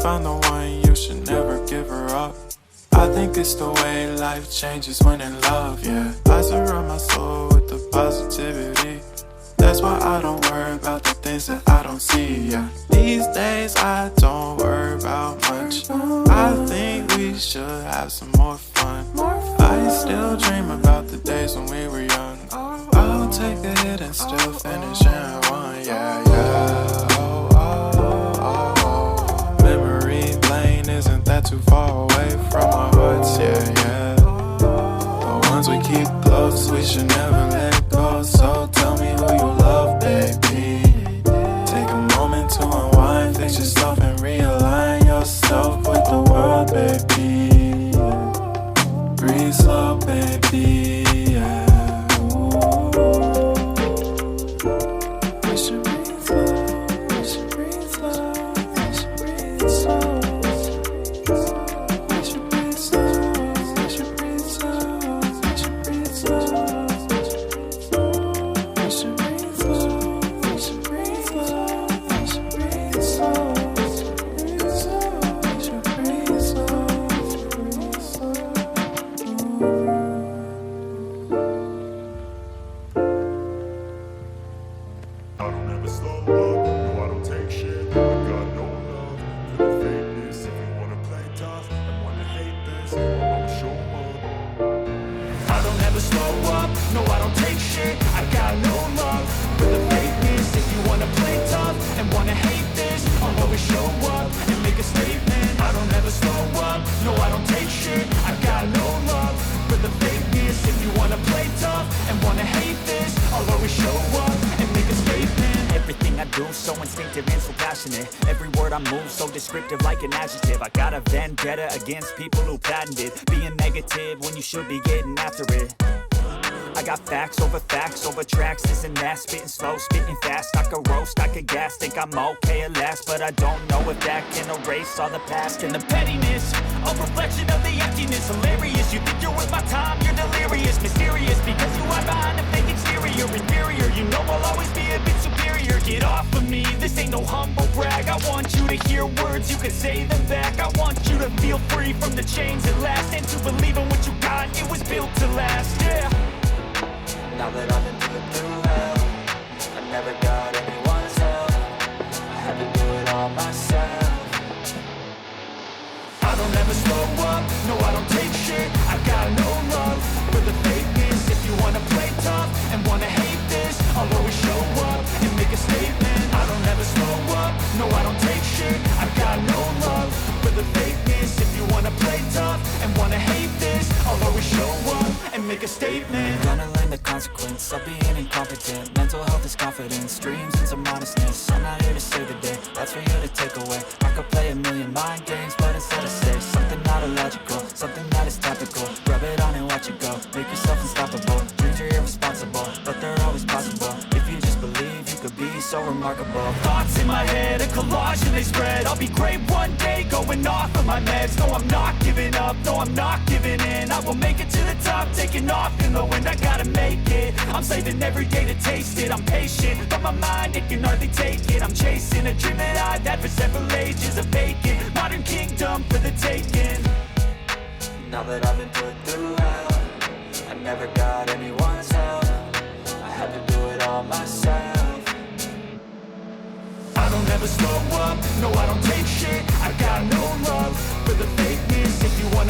found the one, you should never give her up. I think it's the way life changes when in love, yeah. I surround my soul with the positivity. That's why I don't worry about the things that I don't see, yeah. These days I don't worry about much. I think we should have some more fun. I still dream about the days when we were young. I'll take a hit and still finish in one, yeah, yeah. Oh, oh, oh, oh. Memory lane isn't that too far away from our hearts, yeah, yeah. The ones we keep close, we should never let go. So tell me who you love, baby. Take a moment to unwind, fix yourself and realign yourself with the world, baby. Breathe slow, baby, yeah. We should breathe slow, we should breathe slow, we should breathe slow. We should breathe slow, we should breathe slow, we should breathe slow. We should breathe slow, we should breathe slow, we should breathe slow. We should breathe slow, breathe slow. I don't ever slow up, no I don't take shit. I got no love for the fakeness. If you wanna play tough and wanna hate this, I'll always show up. I don't ever slow up, no I don't take shit. I got no love for the fakeness. If you wanna play tough and wanna hate this, I'll always show up and make a statement. I don't ever slow up, no I don't take shit. I got no love for the fakeness. If you wanna play tough and wanna hate this, I'll always show up and make a statement. Everything I do, so instinctive and so passionate. Every word I move, so descriptive like an adjective. I got a vendetta against people who patented being negative when you should be getting after it. I got facts over tracks, this and that. Spitting slow, spitting fast. I could roast, I could gas. Think I'm okay at last, but I don't know if that can erase all the past. And the pettiness, a reflection of the emptiness. Hilarious, you think you're worth my time, you're delirious. Mysterious, because you hide behind a fake exterior. Inferior, you know I'll always be a bit superior. Get off of me, this ain't no humble brag. I want you to hear words, you can say them back. I want you to feel free from the chains at last, and to believe in what you got, it was built to last, yeah. Now that I've been through hell, I never got anyone's help. I had to do it all myself. I don't ever slow up, no I don't take shit. I got no love for the fakeness. If you wanna play tough and wanna hate this, I'll always show up and make a statement. I don't ever slow up, no I don't take shit. I got no love for the fakeness. If you wanna play tough and wanna hate this, I'll always show up and make a statement. Gonna learn the consequence of being incompetent. Mental health is confidence, dreams and some honestness. I'm not here to save the day, that's for you to take away. I could play a million mind games, but instead I say something not illogical, something that is topical. Rub it on and watch it go, make yourself unstoppable. Dreams are irresponsible, but they're always possible. If you just believe, you could be so remarkable. Thoughts in my head, a collage and they spread. I'll be great one day, going off of my meds. No, I'm not giving up, no, I'm not giving in. I will make it to the top, taking off in the wind. I gotta make it, I'm saving every day to taste it. I'm patient, but my mind, it can hardly take it. I'm chasing a dream that I've had for several ages. A vacant, modern kingdom for the taking. Now that I've been put through hell, I never got anyone's help. I had to do it all myself. I don't ever slow up, no I don't take shit. I got no love for the fakeness. If you wanna